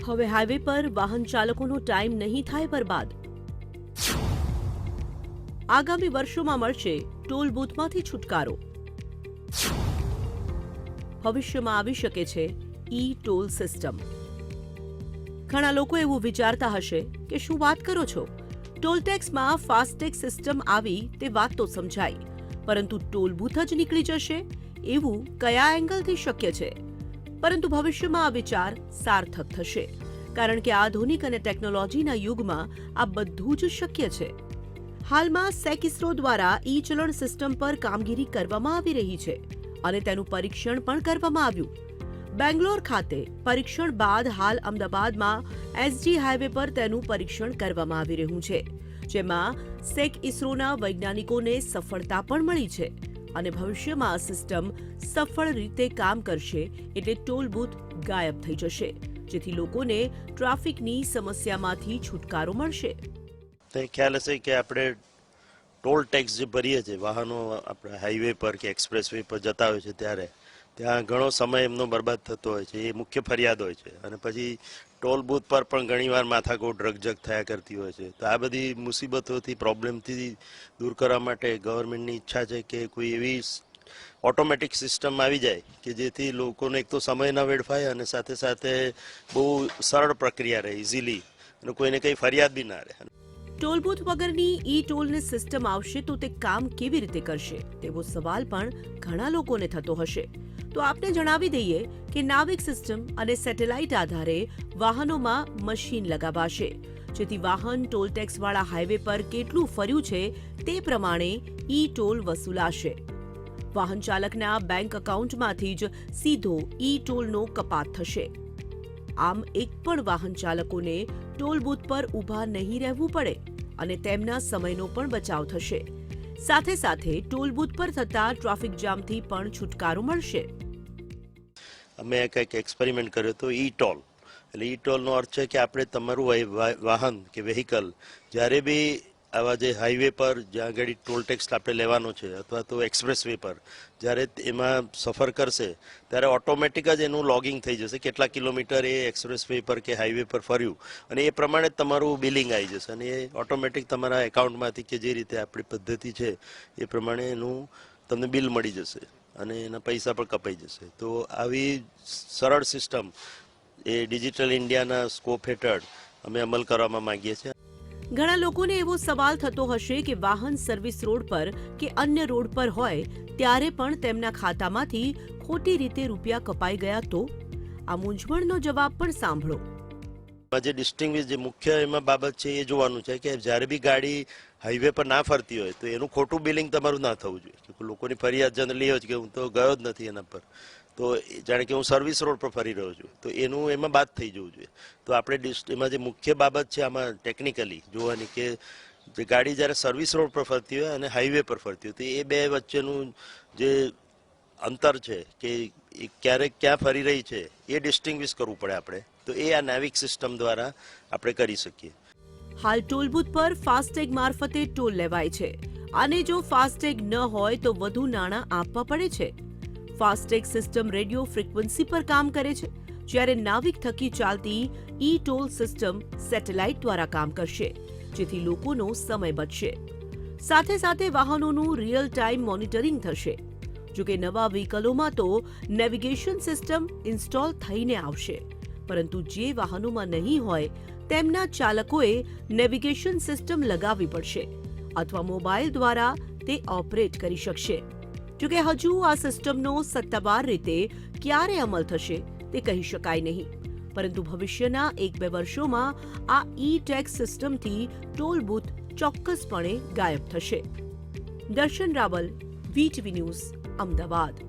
હવે હાઈવે પર વાહન ચાલકોનો ટાઈમ નહીં થાય બરબાદ. આગામી વર્ષોમાં મળશે ટોલ બૂથમાંથી છુટકારો. ભવિષ્યમાં આવી શકે છે ઈ ટોલ સિસ્ટમ. ઘણા લોકો એવું વિચારતા હશે કે શું વાત કરો છો, ટોલ ટેક્સમાં ફાસ્ટેગ સિસ્ટમ આવી તે વાત તો સમજાય, પરંતુ ટોલ બૂથ જ નીકળી જશે એવું કયા એંગલથી શક્ય છે? પરંતુ ભવિષ્યમાં આ વિચાર સાર્થક થશે, કારણ કે આધુનિક અને ટેકનોલોજીના યુગમાં આ બધું જ શક્ય છે. હાલમાં સેકિસ્રો દ્વારા ઈ ચલણ સિસ્ટમ પર કામગીરી કરવામાં આવી રહી છે અને તેનું પરીક્ષણ પણ કરવામાં આવ્યું. બેંગ્લોર ખાતે પરીક્ષણ બાદ હાલ અમદાવાદમાં એસજી હાઈવે પર તેનું પરીક્ષણ કરવામાં આવી રહ્યું છે, જેમાં સેકઇસરોના વૈજ્ઞાનિકોને સફળતા પણ મળી છે અને ભવિષ્યમાં આ સિસ્ટમ સફળ રીતે કામ કરશે એટલે ટોલ બૂથ ગાયબ થઈ જશે, જેથી લોકોને ટ્રાફિકની સમસ્યામાંથી છુટકારો મળશે. ખ્યાલ હશે કે આપણે ટોલ ટેક્સ જે ભરીએ છીએ વાહનો આપણે હાઈવે પર કે એક્સપ્રેસ વે પર જતા હોય છે ત્યારે ત્યાં ઘણો સમય એમનો બરબાદ થતો હોય છે. એ મુખ્ય ફરિયાદ હોય છે. અને પછી ટોલ બૂથ પર પણ ઘણીવાર માથાકૂટ રકઝક થયા કરતી હોય છે. તો આ બધી મુસીબતોથી પ્રોબ્લેમથી દૂર કરવા માટે ગવર્મેન્ટની ઈચ્છા છે કે કોઈ એવી ઓટોમેટિક સિસ્ટમ આવી જાય કે જેથી લોકોને એક તો સમય ન વેડફાય અને સાથે સાથે બહુ સરળ પ્રક્રિયા રહે, ઇઝીલી, અને કોઈને કંઈ ફરિયાદ બી ના રહે. ટોલ બૂથ વગરની ઈ ટોલની સિસ્ટમ આવશે તો તે કામ કેવી રીતે કરશે તેવો સવાલ પણ ઘણા લોકોને થતો હશે. તો આપને જણાવી દઈએ કે નાવિક સિસ્ટમ અને સેટેલાઇટ આધારે વાહનોમાં મશીન લગાવાશે, જેથી વાહન ટોલ ટેક્સ વાળા હાઈવે પર કેટલું ફર્યું છે તે પ્રમાણે ઈ ટોલ વસૂલાશે. વાહન ચાલકના બેંક એકાઉન્ટમાંથી જ સીધો ઈ ટોલનો કપાત થશે. આમ એક પણ વાહન ચાલકોને ટોલ બૂથ પર ઊભા નહીં રહેવું પડે અને તેમના સમયનો પણ બચાવ થશે. સાથે સાથે ટોલ બૂથ પર થતા ટ્રાફિક જામથી પણ છુટકારો મળશે. અમે કંઈક એક્સપેરિમેન્ટ કર્યો તો ઈ ટોલ. એટલે ઈ ટોલનો અર્થ છે કે આપણે તમારું વાહન કે વેહિકલ જ્યારે બી આવા જે હાઈવે પર જ્યાં આગળ ટોલ ટેક્સ આપણે લેવાનો છે અથવા તો એક્સપ્રેસ વે પર જ્યારે એમાં સફર કરશે ત્યારે ઓટોમેટિક જ એનું લોગિંગ થઈ જશે, કેટલા કિલોમીટર એ એક્સપ્રેસ વે પર કે હાઈવે પર ફર્યું, અને એ પ્રમાણે તમારું બિલિંગ આવી જશે અને એ ઓટોમેટિક તમારા એકાઉન્ટમાંથી કે જે રીતે આપણી પદ્ધતિ છે એ પ્રમાણે એનું તમને બિલ મળી જશે અને એના પૈસા પણ કપાઈ જશે. તો આવી સરળ સિસ્ટમ એ ડિજિટલ ઇન્ડિયાના સ્કોપ હેઠળ અમે અમલ કરવામાં માંગીએ છીએ. ઘણા લોકોને એવો સવાલ થતો હશે કે વાહન સર્વિસ રોડ પર કે અન્ય રોડ પર હોય ત્યારે પણ તેમના ખાતામાંથી ખોટી રીતે રૂપિયા કપાઈ ગયા તો? આ મૂંઝવણનો જવાબ પણ સાંભળો. જે ડિસ્ટિંગ્વિશ જે મુખ્ય એમાં બાબત છે એ જોવાનું છે કે જ્યારે બી ગાડી હાઈવે પર ના ફરતી હોય તો એનું ખોટું બિલિંગ તમારું ના થવું જોઈએ. લોકોની ફરિયાદ જનરલી હોય કે હું તો ગયો જ નથી એના પર, તો જાણે કે હું સર્વિસ રોડ પર ફરી રહ્યો છું, તો એનું એમાં બાદ થઈ જવું જોઈએ. તો આપણે એમાં જે મુખ્ય બાબત છે આમાં ટેકનિકલી જોવાની કે જે ગાડી જ્યારે સર્વિસ રોડ પર ફરતી હોય અને હાઈવે પર ફરતી હોય તો એ બે વચ્ચેનું જે અંતર છે કે એ ક્યારેક ક્યાં ફરી રહી છે એ ડિસ્ટિંગ્વિશ કરવું પડે આપણે. તો એ આ નાવિક સિસ્ટમ દ્વારા આપણે કરી શકીએ. હાલ ટોલ બૂથ પર ફાસ્ટેગ મારફતે ટોલ લેવાય છે અને જો ફાસ્ટેગ ન હોય તો વધુ નાણાં આપવા પડે છે. ફાસ્ટેગ સિસ્ટમ રેડિયો ફ્રીક્વન્સી પર કામ કરે છે, જ્યારે નાવિક થકી ચાલતી ઈ ટોલ સિસ્ટમ સેટેલાઇટ દ્વારા કામ કરશે, જેથી લોકોનો સમય બચશે. સાથે સાથે વાહનોનું રિયલ ટાઈમ મોનિટરિંગ થશે. જોકે નવા વ્હીકલોમાં તો નેવિગેશન સિસ્ટમ ઇન્સ્ટોલ થઈને આવશે, પરંતુ જે વાહનોમાં નહીં હોય તેમના ચાલકોએ નેવિગેશન સિસ્ટમ લગાવવી પડશે અથવા મોબાઈલ દ્વારા તે ઓપરેટ કરી શકશે. જોકે હજુ આ સિસ્ટમનો સત્તાવાર રીતે ક્યારે અમલ થશે તે કહી શકાય નહીં, પરંતુ ભવિષ્યના 1-2 વર્ષોમાં આ ઈ ટેક્સ સિસ્ટમથી ટોલ બૂથ ચોક્કસપણે ગાયબ થશે. દર્શન રાવલ, વીટીવી ન્યૂઝ, અમદાવાદ.